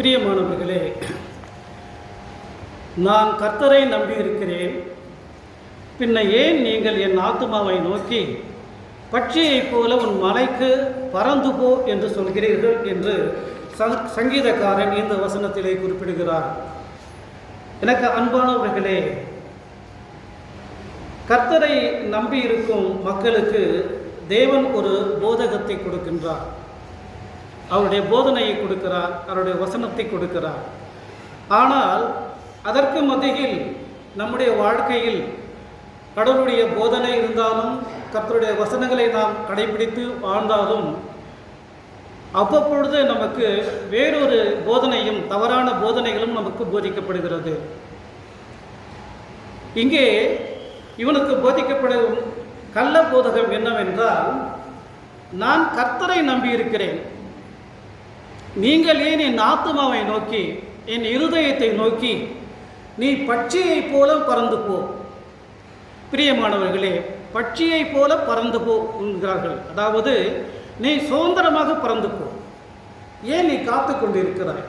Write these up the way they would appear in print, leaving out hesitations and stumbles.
பிரியமானவர்களே, நான் கர்த்தரை நம்பியிருக்கிறேன், பின்ன ஏன் நீங்கள் என் ஆத்துமாவை நோக்கி பட்சியைப் போல உன் மலைக்கு பறந்து போ என்று சொல்கிறீர்கள் என்று சங்கீதக்காரன் இந்த வசனத்திலே குறிப்பிடுகிறார். எனக்கு அன்பானவர்களே, கர்த்தரை நம்பியிருக்கும் மக்களுக்கு தேவன் ஒரு போதகத்தை கொடுக்கின்றார். அவருடைய போதனையை கொடுக்கிறார், அவருடைய வசனத்தை கொடுக்கிறார். ஆனால் அதற்கு மத்தியில் நம்முடைய வாழ்க்கையில் கடவுளுடைய போதனை இருந்தாலும், கர்த்தருடைய வசனங்களை நாம் கடைபிடித்து வாழ்ந்தாலும் அவ்வப்பொழுது நமக்கு வேறொரு போதனையும் தவறான போதனைகளும் நமக்கு போதிக்கப்படுகிறது. இங்கே இவனுக்கு போதிக்கப்படும் கள்ள போதகம் என்னவென்றால், நான் கர்த்தரை நம்பியிருக்கிறேன், நீங்கள் ஏன் என் ஆத்துமாவை நோக்கி என் இருதயத்தை நோக்கி நீ பட்சியைப் போல பறந்து போ. பிரியமானவர்களே, பட்சியைப் போல பறந்து போ என்கிறார்கள். அதாவது நீ சுதந்திரமாக பறந்து போ, ஏன் நீ காத்து கொண்டிருக்கிறாய்?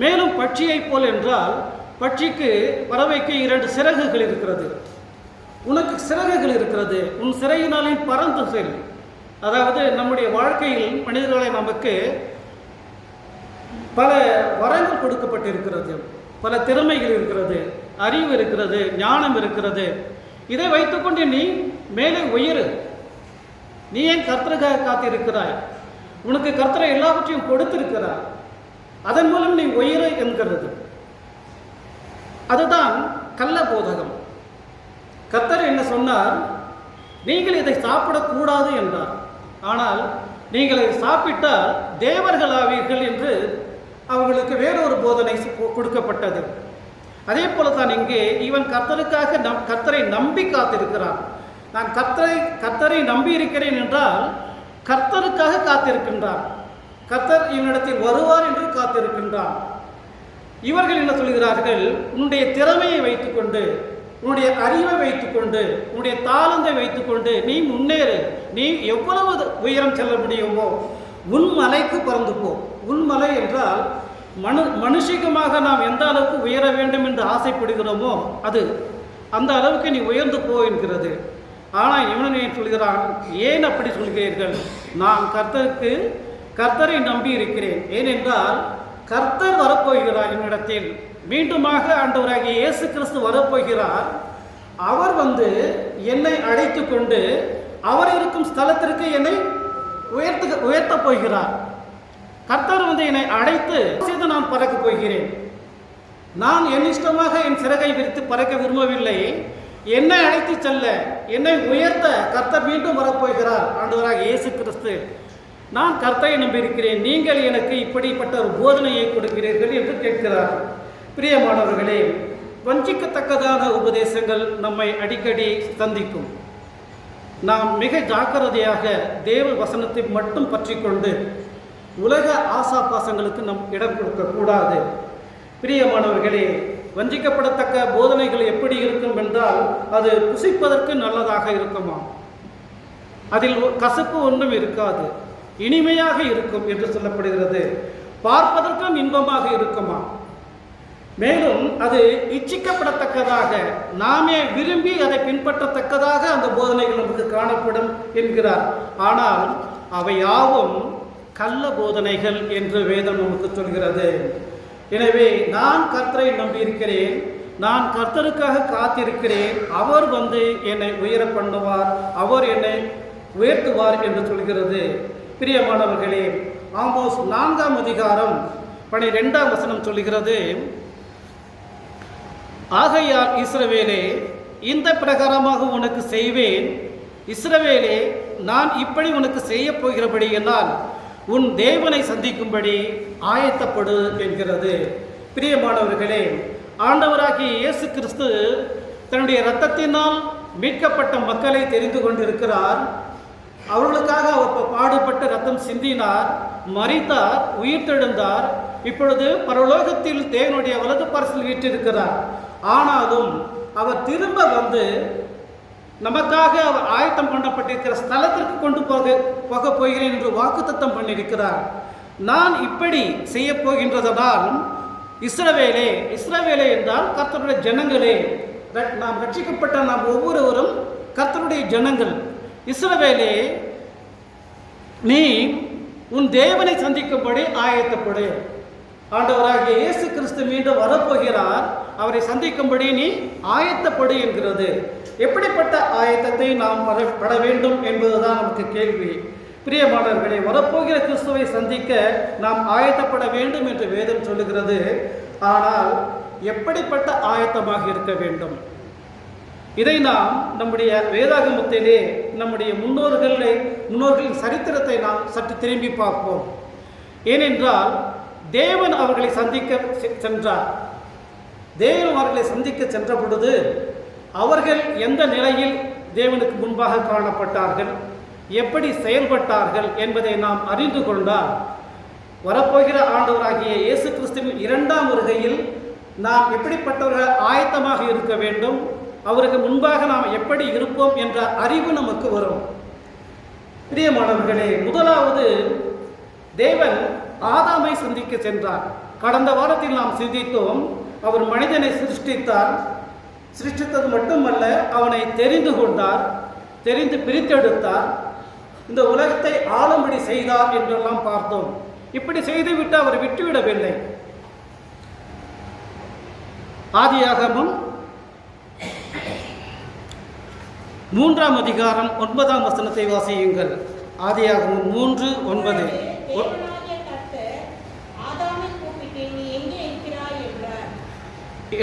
மேலும் பட்சியைப் போல் என்றால், பட்சிக்கு பறவைக்கு 2 சிறகுகள் இருக்கிறது. உனக்கு சிறகுகள் இருக்கிறது, உன் சிறகினாலே பறந்து செல். அதாவது நம்முடைய வாழ்க்கையில் மனிதர்களை நமக்கு பல வரங்கள் கொடுக்கப்பட்டிருக்கிறது, பல திறமைகள் இருக்கிறது, அறிவு இருக்கிறது, ஞானம் இருக்கிறது. இதை வைத்துக்கொண்டு நீ மேலே உயரு. நீ ஏன் கர்த்தருக்காக காத்திருக்கிறாய்? உனக்கு கர்த்தரை எல்லாவற்றையும் கொடுத்திருக்கிறார், அதன் மூலம் நீ உயரு என்கிறது. அதுதான் கள்ள போதகம். கர்த்தர் என்ன சொன்னார்? நீங்கள் இதை சாப்பிடக்கூடாது என்றார். ஆனால் நீங்கள் இதை சாப்பிட்டால் தேவர்களாவீர்கள் என்று அவர்களுக்கு வேறொரு போதனை கொடுக்கப்பட்டது. அதே போல தான் இங்கே இவன் கர்த்தருக்காக கர்த்தரை நம்பி காத்திருக்கிறான். நான் கர்த்தரை நம்பி இருக்கிறேன் என்றால் கர்த்தருக்காக காத்திருக்கின்றான். கர்த்தர் இவனிடத்தில் வருவார் என்று காத்திருக்கின்றான். இவர்கள் என்ன சொல்கிறார்கள்? உன்னுடைய திறமையை வைத்துக்கொண்டு, உன்னுடைய அறிவை வைத்துக்கொண்டு, உன்னுடைய தாளந்தை வைத்துக்கொண்டு நீ முன்னேறு, நீ எவ்வளவு உயரம் செல்ல முடியுமோ உன் மலைக்கு பறந்து போ. உள்மலை என்றால் மனுஷிகமாக நாம் எந்த அளவுக்கு உயர வேண்டும் என்று ஆசைப்படுகிறோமோ அது அந்த அளவுக்கு நீ உயர்ந்து போ என்கிறது. ஆனால் இவன் சொல்கிறான், ஏன் அப்படி சொல்கிறீர்கள்? நான் கர்த்தரை நம்பி இருக்கிறேன். ஏனென்றால் கர்த்தர் வரப்போகிறார் என்னிடத்தில். மீண்டுமாக ஆண்டவராகிய இயேசு கிறிஸ்து வரப்போகிறார். அவர் என்னை அழைத்து கொண்டு அவர் இருக்கும் ஸ்தலத்திற்கு என்னை உயர்த்தப் போகிறார். கர்த்தர் என்னை அழைத்து நான் பறக்கப் போகிறேன். நான் என் இஷ்டமாக என் சிறகை விரித்து பறக்க விரும்பவில்லை. என்னை அழைத்து செல்ல, என்னை உயர்த்த கர்த்தர் மீண்டும் வரப்போகிறார் ஆண்டவராக இயேசு கிறிஸ்து. நான் கர்த்தரை நம்பியிருக்கிறேன், நீங்கள் எனக்கு இப்படிப்பட்ட ஒரு போதனையை கொடுக்கிறீர்கள் என்று கேட்கிறார். பிரியமானவர்களே, வஞ்சிக்கத்தக்கதான உபதேசங்கள் நம்மை அடிக்கடி சந்திக்கும். நாம் மிக ஜாக்கிரதையாக தேவ வசனத்தை மட்டும் பற்றி கொண்டு உலக ஆசாபாசங்களுக்கு நம் இடம் கொடுக்கக்கூடாது. பிரியமானவர்களே, வஞ்சிக்கப்படத்தக்க போதனைகள் எப்படி இருக்கும் என்றால், அது புசிப்பதற்கு நல்லதாக இருக்குமா, அதில் கசப்பு ஒன்றும் இருக்காது, இனிமையாக இருக்கும் என்று சொல்லப்படுகிறது. பார்ப்பதற்கும் இன்பமாக இருக்குமா, மேலும் அது இச்சிக்கப்படத்தக்கதாக, நாமே விரும்பி அதை பின்பற்றத்தக்கதாக அந்த போதனைகள் நமக்கு காணப்படும் என்கிறார். ஆனால் அவை யாவும் கள்ள போதனைகள் என்று வேதம் நமக்கு சொல்கிறது. எனவே நான் கர்த்தரை நம்பியிருக்கிறேன், நான் கர்த்தருக்காக காத்திருக்கிறேன், அவர் என்னை உயர பண்ணுவார், அவர் என்னை உயர்த்துவார் என்று சொல்கிறது. பிரியமானவர்களே, ஆமோஸ் 4ஆம் அதிகாரம் 12ஆம் வசனம் சொல்கிறது, ஆகையால் இஸ்ரவேலே, இந்த பிரகாரமாக உனக்கு செய்வேன். இஸ்ரவேலே, நான் இப்படி உனக்கு செய்ய போகிறபடி என்னால் உன் தேவனை சந்திக்கும்படி ஆயத்தப்படு என்கிறது. பிரியமானவர்களே, ஆண்டவராகிய இயேசு கிறிஸ்து தன்னுடைய இரத்தத்தினால் மீட்கப்பட்ட மக்களை தெரிந்து கொண்டிருக்கிறார். அவர்களுக்காக அவர் பாடுபட்டு ரத்தம் சிந்தினார், மரித்தார், உயிர்த்தெழுந்தார். இப்பொழுது பரலோகத்தில் தேவனுடைய வலது பரிசில் வீற்றிருக்கிறார். ஆனாலும் அவர் திரும்ப நமக்காக அவர் ஆயத்தம் பண்ணப்பட்டிருக்கிற ஸ்தலத்திற்கு கொண்டு போக போகிறேன் என்று வாக்குத்தத்தம் பண்ணியிருக்கிறார். நான் இப்படி செய்ய போகின்றதனால் இஸ்ரவேலே என்றால் கர்த்தருடைய ஜனங்களே, நாம் ரட்சிக்கப்பட்ட நாம் ஒவ்வொருவரும் கர்த்தருடைய ஜனங்கள். இஸ்ரவேலே, நீ உன் தேவனை சந்திக்கும்படி ஆயத்தப்படு. ஆண்டவராகிய இயேசு கிறிஸ்து மீண்டும் வரப்போகிறார், அவரை சந்திக்கும்படி நீ ஆயத்தப்படு என்கிறது. எப்படிப்பட்ட ஆயத்தத்தை நாம் பட வேண்டும் என்பதுதான் நமக்கு கேள்வி. பிரியமானவர்களே, வரப்போகிற கிறிஸ்துவை சந்திக்க நாம் ஆயத்தப்பட வேண்டும் என்று வேதம் சொல்லுகிறது. ஆனால் எப்படிப்பட்ட ஆயத்தமாக இருக்க வேண்டும்? இதை நாம் நம்முடைய வேதாகமத்திலே நம்முடைய முன்னோர்களின் சரித்திரத்தை நாம் சற்று திரும்பி பார்ப்போம். ஏனென்றால் தேவன் அவர்களை சந்திக்க சென்றார். தேவன் அவர்களை சந்திக்க சென்ற பொழுது அவர்கள் எந்த நிலையில் தேவனுக்கு முன்பாக காணப்பட்டார்கள், எப்படி செயல்பட்டார்கள் என்பதை நாம் அறிந்து கொண்டால் வரப்போகிற ஆண்டவராகிய இயேசு கிறிஸ்துவின் 2ஆம் வருகையில் நாம் எப்படிப்பட்டவர்கள் ஆயத்தமாக இருக்க வேண்டும், அவருக்கு முன்பாக நாம் எப்படி இருப்போம் என்ற அறிவு நமக்கு வரும். பிரியமானவர்களே, முதலாவது தேவன் ஆதாமை சந்திக்க சென்றார். கடந்த வாரத்தில் நாம் சிந்தித்தோம். அவர் மனிதனை சிருஷ்டித்தது மட்டுமல்ல, அவனை தெரிந்து கொண்டார், தெரிந்து பிரித்தெடுத்தார், இந்த உலகத்தை ஆளும்படி செய்தார் என்றெல்லாம் பார்த்தோம். இப்படி செய்துவிட்டு அவர் விட்டுவிடவில்லை. ஆதியாகமம் 3ஆம் அதிகாரம் 9ஆம் வசனத்தை வாசியுங்கள். ஆதியாகமம் 3:9.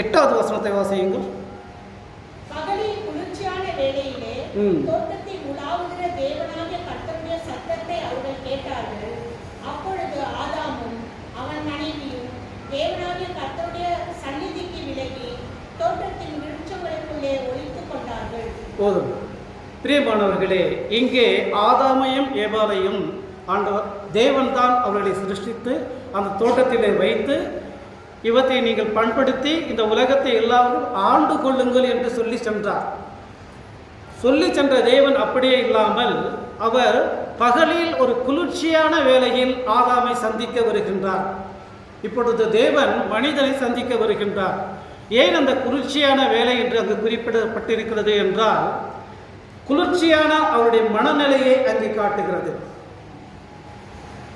8வது வசனத்தை வாசியுங்கள். பகலில் குளிர்ச்சியான வேளையிலே தோட்டத்தில் உலாவுகிற தேவனாகிய கர்த்தருடைய சத்தத்தை அவர்கள் கேட்டார்கள். அப்பொழுது ஆதாமும் அவன் மனைவியும் தேவனாகிய கர்த்தருடைய சந்நிதிக்கு விலகி தோட்டத்தின் விருட்சங்களுக்குள்ளே ஒளித்துக் கொண்டார்கள். போதும். பிரியமானவர்களே, இங்கே ஆதாமையும் ஏவாளையும் ஆண்டவர் தேவன் தான் அவர்களை சிருஷ்டித்து அந்த தோட்டத்திலே வைத்து, இவற்றை நீங்கள் பண்படுத்தி இந்த உலகத்தை எல்லாரும் ஆண்டு கொள்ளுங்கள் என்று சொல்லி சென்ற தேவன் அப்படியே இல்லாமல் அவர் பகலில் ஒரு குளிர்ச்சியான வேளையில் ஆதாமை சந்திக்க வருகின்றார். இப்பொழுது தேவன் மனிதனை சந்திக்க வருகின்றார். ஏன் அந்த குளிர்ச்சியான வேலை என்று அங்கு குறிப்பிடப்பட்டிருக்கிறது என்றால், குளிர்ச்சியான அவருடைய மனநிலையை அங்கே காட்டுகிறது.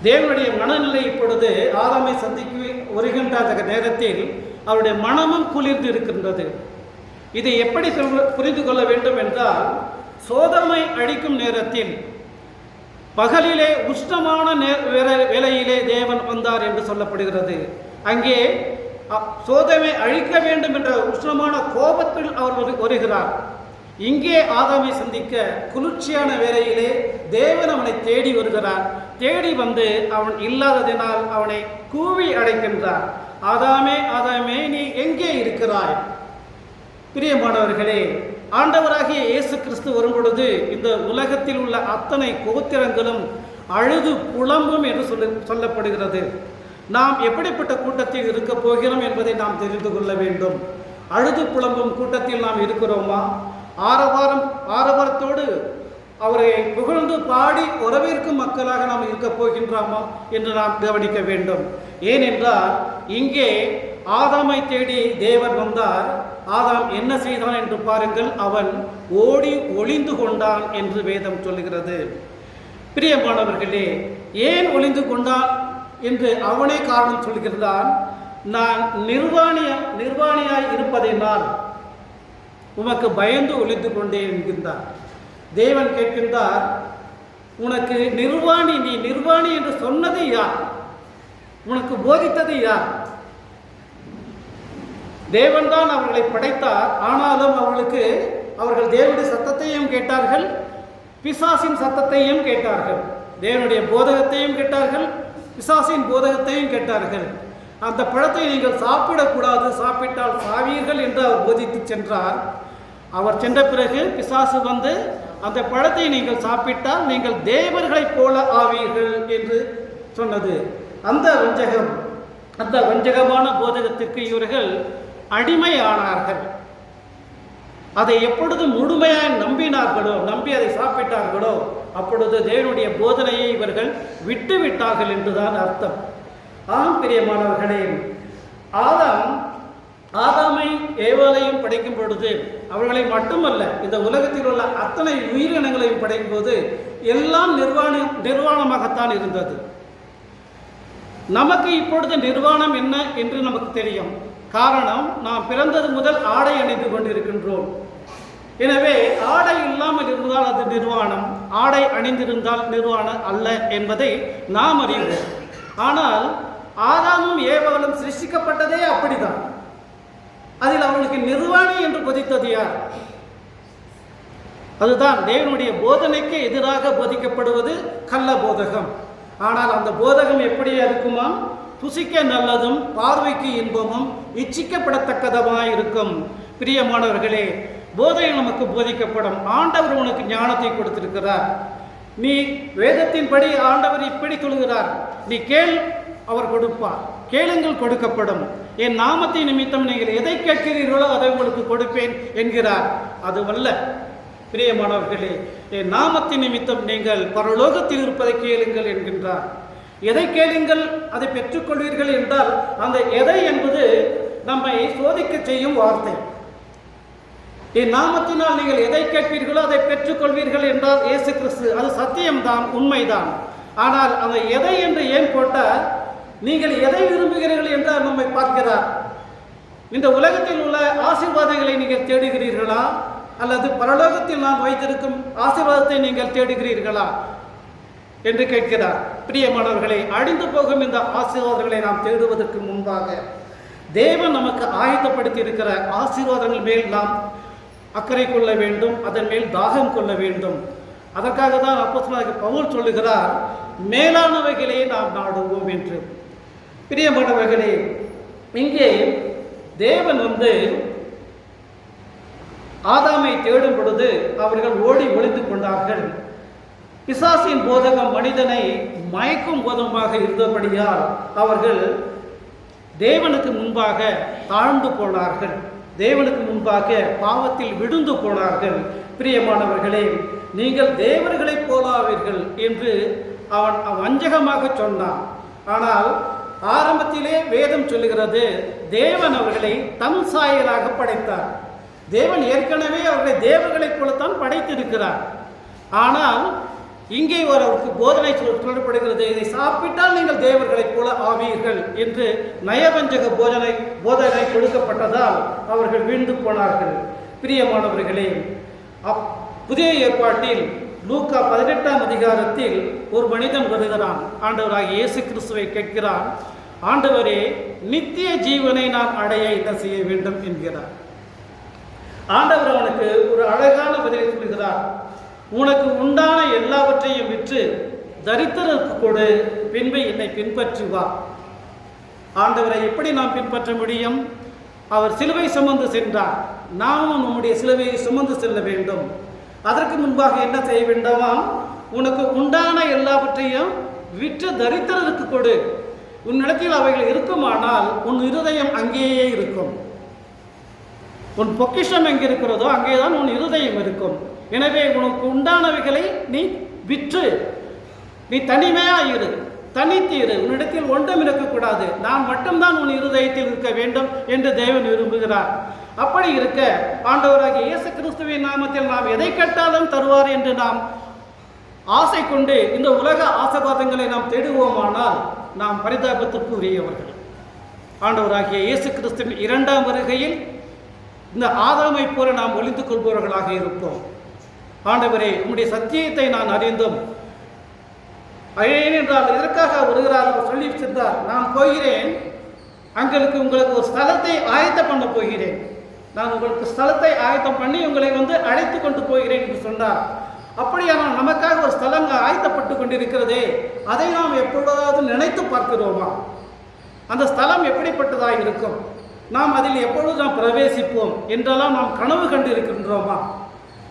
தேவனுடைய மனநிலை இப்பொழுது ஆதாமை சந்திக்க வருகின்ற அந்த நேரத்தில் அவருடைய மனமும் குளிர்ந்து இருக்கின்றது. இதை எப்படி புரிந்து கொள்ள வேண்டும் என்றால், சோதமை அழிக்கும் நேரத்தில் பகலிலே உஷ்ணமான வேளையிலே தேவன் வந்தார் என்று சொல்லப்படுகிறது. அங்கே சோதமை அழிக்க வேண்டும் என்ற உஷ்ணமான கோபத்தில் அவர் வருகிறார். இங்கே ஆதாமை சந்திக்க குளிர்ச்சியான வேளையிலே தேவன் அவனை தேடி வருகிறார். தேடி வந்து அவன் இல்லாததினால் அவனை கூவி அழைக்கின்றார். ஆதாமே, ஆதாமே, நீ எங்கே இருக்கிறாய்? பிரியமானவர்களே, ஆண்டவராகிய இயேசு கிறிஸ்து வரும் பொழுது இந்த உலகத்தில் உள்ள அத்தனை கோத்திரங்களும் அழுது புலம்பும் என்று சொல்லப்படுகிறது. நாம் எப்படிப்பட்ட கூட்டத்தில் இருக்க போகிறோம் என்பதை நாம் தெரிந்து கொள்ள வேண்டும். அழுது புலம்பும் கூட்டத்தில் நாம் இருக்கிறோமா? ஆரவாரத்தோடு அவரை புகழ்ந்து பாடி வரவேற்கும் மக்களாக நாம் இருக்க போகின்றோமா என்று நாம் கவனிக்க வேண்டும். ஏனென்றால் இங்கே ஆதாமை தேடி தேவன் வந்தார். ஆதாம் என்ன செய்தான் என்று பாருங்கள். அவன் ஓடி ஒளிந்து கொண்டான் என்று வேதம் சொல்லுகிறது. பிரியமானவர்களே, ஏன் ஒளிந்து கொண்டான் என்று அவனே காரணம் சொல்கிறான். நான் நிர்வாணியாய் இருப்பதினால் உமக்கு பயந்து ஒளிந்து கொண்டேன் என்கின்றார். தேவன் கேட்கின்றார், உனக்கு நீ நிர்வாணி என்று சொன்னது யார்? உனக்கு போதித்தது யார்? தேவன் தான் அவர்களை படைத்தார். ஆனாலும் அவர்கள் தேவனுடைய சத்தத்தையும் கேட்டார்கள், பிசாசின் சத்தத்தையும் கேட்டார்கள். தேவனுடைய போதகத்தையும் கேட்டார்கள், பிசாசின் போதகத்தையும் கேட்டார்கள். அந்த பழத்தை நீங்கள் சாப்பிடக்கூடாது, சாப்பிட்டால் சாவீர்கள் என்று அவர் போதித்து சென்றார். அவர் சென்ற பிறகு பிசாசு வந்து, அந்த பழத்தை நீங்கள் சாப்பிட்டால் நீங்கள் தேவர்களைப் போல ஆவீர்கள் என்று சொன்னது. அந்த வஞ்சகமான போதகத்திற்கு இவர்கள் அடிமையானார்கள். அதை எப்பொழுது முழுமையாக நம்பி அதை சாப்பிட்டார்களோ அப்பொழுது தேவனுடைய போதனையை இவர்கள் விட்டு விட்டார்கள் என்றுதான் அர்த்தம். ஆம் பிரியமானவர்களே, ஆதாமை ஏவாளையும் படைக்கும் பொழுது அவர்களை மட்டுமல்ல, இந்த உலகத்தில் உள்ள அத்தனை உயிரினங்களையும் படைக்கும் போது எல்லாம் நிர்வாணமாகத்தான் இருந்தது. நமக்கு இப்பொழுது நிர்வாணம் என்ன என்று நமக்கு தெரியும். காரணம், நாம் பிறந்தது முதல் ஆடை அணிந்து கொண்டிருக்கின்றோம். எனவே ஆடை இல்லாமல் இருந்தால் அது நிர்வாணம், ஆடை அணிந்திருந்தால் நிர்வாணம் அல்ல என்பதை நாம் அறிவோம். ஆனால் ஆதாமும் ஏவாளும் சிருஷ்டிக்கப்பட்டதே அப்படிதான். அதில் அவர்களுக்கு நிர்வாணி என்று போதித்தது யார்? அதுதான் தேவனுடைய போதனைக்கு எதிராக போதிக்கப்படுவது கள்ள போதகம். ஆனால் அந்த போதகம் எப்படியா இருக்குமா? புசிக்க நல்லதும் பார்வைக்கு இன்பமும் இச்சிக்கப்படத்தக்கதுமாய் இருக்கும். பிரியமானவர்களே, போதை நமக்கு போதிக்கப்படும். ஆண்டவர் உனக்கு ஞானத்தை கொடுத்திருக்கிறார். நீ வேதத்தின்படி ஆண்டவர் இப்படி சொல்கிறார், நீ கேள், அவர் கொடுப்பார். கேளுங்கள், கொடுக்கப்படும். என் நாமத்தின் நிமித்தம் நீங்கள் எதை கேட்கிறீர்களோ அதை உங்களுக்கு கொடுப்பேன் என்கிறார். அதுவல்ல பிரியமானவர்களே, என் நாமத்தின் நிமித்தம் நீங்கள் பரலோகத்தில் இருப்பதை கேளுங்கள் என்கின்றார். எதை கேளுங்கள் அதை பெற்றுக்கொள்வீர்கள் என்றால் அந்த எதை என்பது நம்மை சோதிக்க செய்யும் வார்த்தை. என் நாமத்தினால் நீங்கள் எதை கேட்பீர்களோ அதை பெற்றுக்கொள்வீர்கள் என்றால் இயேசு கிறிஸ்து, அது சத்தியம்தான், உண்மைதான். ஆனால் அந்த எதை என்று ஏன் போட்டால், நீங்கள் எதை விரும்புகிறீர்கள் என்றால் நம்மை பார்க்கிறார். இந்த உலகத்தில் உள்ள ஆசீர்வாதங்களை நீங்கள் தேடுகிறீர்களா, அல்லது பரலோகத்தில் நான் வைத்திருக்கும் ஆசீர்வாதத்தை நீங்கள் தேடுகிறீர்களா என்று கேட்கிறார். பிரியமானவர்களை, அழிந்து போகும் இந்த ஆசீர்வாதங்களை நாம் தேடுவதற்கு முன்பாக தேவன் நமக்கு ஆயத்தப்படுத்தி இருக்கிற ஆசீர்வாதங்கள் மேல் நாம் அக்கறை கொள்ள வேண்டும், அதன் மேல் தாகம் கொள்ள வேண்டும். அதற்காக தான் அப்போஸ்தலனாகிய பவுல் சொல்லுகிறார், மேலானவைகளே நாம் நாடுவோம் என்று. பிரியமானவர்களே, இங்கே தேவன் ஆதாமை தேடும் பொழுது அவர்கள் ஓடி ஒளிந்து கொண்டார்கள். பிசாசின் போதகம் மனிதனை மயக்கும் போதமாக இருந்தபடியால் அவர்கள் தேவனுக்கு முன்பாக தாழ்ந்து போனார்கள், தேவனுக்கு முன்பாக பாவத்தில் விழுந்து போனார்கள். பிரியமானவர்களே, நீங்கள் தேவர்களைப் போலாவீர்கள் என்று அவன் வஞ்சகமாக சொன்னான். ஆனால் ஆரம்பத்திலே வேதம் சொல்லுகிறது, தேவன் அவர்களை தம் சாயலாக படைத்தார். தேவன் ஏற்கனவே அவர்களை தேவர்களைப் போலத்தான் படைத்திருக்கிறார். ஆனால் இங்கே அவருக்கு போதனை சொல்லப்படுகிறது, இதை சாப்பிட்டால் நீங்கள் தேவர்களைப் போல ஆவீர்கள் என்று நயவஞ்சக போதனை கொடுக்கப்பட்டதால் அவர்கள் வீழ்ந்து போனார்கள். பிரியமானவர்களே, புதிய ஏற்பாட்டில் லூக்கா 18ஆம் அதிகாரத்தில் ஒரு மனிதன் வருகிறான். ஆண்டவராகிய இயேசு கிறிஸ்துவை கேட்கிறான், ஆண்டவரே, நித்திய ஜீவனை நான் அடைய என்ன செய்ய வேண்டும் என்கிறார். ஆண்டவர் அவனுக்கு ஒரு அழகான பதிலை சொல்கிறார், உனக்கு உண்டான எல்லாவற்றையும் விற்று தரித்திரருக்கு கொடு, பின்பு என்னை பின்பற்றி வா. ஆண்டவரை எப்படி நாம் பின்பற்ற முடியும்? அவர் சிலுவை சுமந்து சென்றார், நாமும் நம்முடைய சிலுவையை சுமந்து செல்ல வேண்டும். அதற்கு முன்பாக என்ன செய்ய வேண்டாமா? உனக்கு உண்டான எல்லாவற்றையும் விற்று தரித்திரருக்கு கொடு. உன்னிடத்தில் அவைகள் இருக்குமானால் உன் இருதயம் அங்கேயே இருக்கும். உன் பொக்கிஷம் எங்கே இருக்கிறதோ அங்கேதான் உன் இருதயம் இருக்கும். எனவே உனக்கு உண்டானவைகளை நீ விற்று நீ தனிமையாயிரு, தனித்தீரு. உன்னிடத்தில் ஒன்றும் இருக்கக்கூடாது, நான் மட்டும்தான் உன் இருதயத்தில் இருக்க வேண்டும் என்று தேவன் விரும்புகிறார். அப்படி இருக்க ஆண்டவராகிய இயேசு கிறிஸ்துவின் நாமத்தில் நாம் எதை கேட்டாலும் தருவார் என்று நாம் ஆசை கொண்டு இந்த உலக ஆசீர்வாதங்களை நாம் தேடுவோமானால் நாம் பரிதாபத்திற்கு உரியவர்கள். ஆண்டவராகிய இயேசு கிறிஸ்துவின் 2ஆம் வருகையில் இந்த ஆதாமை போல நாம் ஒளிந்து கொள்பவர்களாக இருப்போம். ஆண்டவரே, உம்முடைய சத்தியத்தை நான் அறிந்தும், ஏனென்றால் இதற்காக வருகிறார், அவர் சொல்லி சென்றார், நான் போகிறேன், உங்களுக்கு ஒரு ஸ்தலத்தை ஆயத்தம் பண்ண போகிறேன், நான் உங்களுக்கு ஸ்தலத்தை ஆயத்தம் பண்ணி உங்களை அழைத்து கொண்டு போகிறேன் என்று சொன்னார். அப்படியானால் நமக்காக ஒரு ஸ்தலம் ஆயத்தப்பட்டு கொண்டிருக்கிறதே, அதை நாம் எப்பொழுதாவது நினைத்து பார்க்கிறோமா? அந்த ஸ்தலம் எப்படிப்பட்டதாக இருக்கும்? நாம் அதில் எப்பொழுது நாம் பிரவேசிப்போம் என்றெல்லாம் நாம் கனவு கண்டு இருக்கின்றோமா?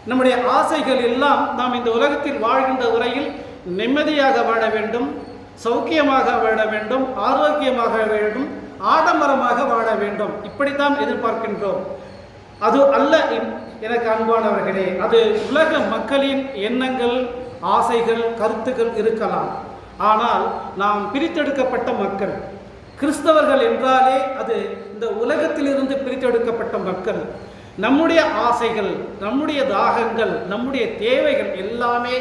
நம்முடைய ஆசைகள் எல்லாம் நாம் இந்த உலகத்தில் வாழ்கின்ற வரையில் நிம்மதியாக வாழ வேண்டும், சௌக்கியமாக வாழ வேண்டும், ஆரோக்கியமாக வேண்டும், ஆடம்பரமாக வாழ வேண்டும், இப்படித்தான் எதிர்பார்க்கின்றோம். அது அல்ல எனக்கு அன்பானவர்களே, அது உலக மக்களின் எண்ணங்கள், ஆசைகள், கருத்துக்கள் இருக்கலாம். ஆனால் நாம் பிரித்தெடுக்கப்பட்ட மக்கள், கிறிஸ்தவர்கள் என்றாலே அது இந்த உலகத்திலிருந்து பிரித்தெடுக்கப்பட்ட மக்கள். நம்முடைய ஆசைகள், நம்முடைய தாகங்கள், நம்முடைய தேவைகள் எல்லாமே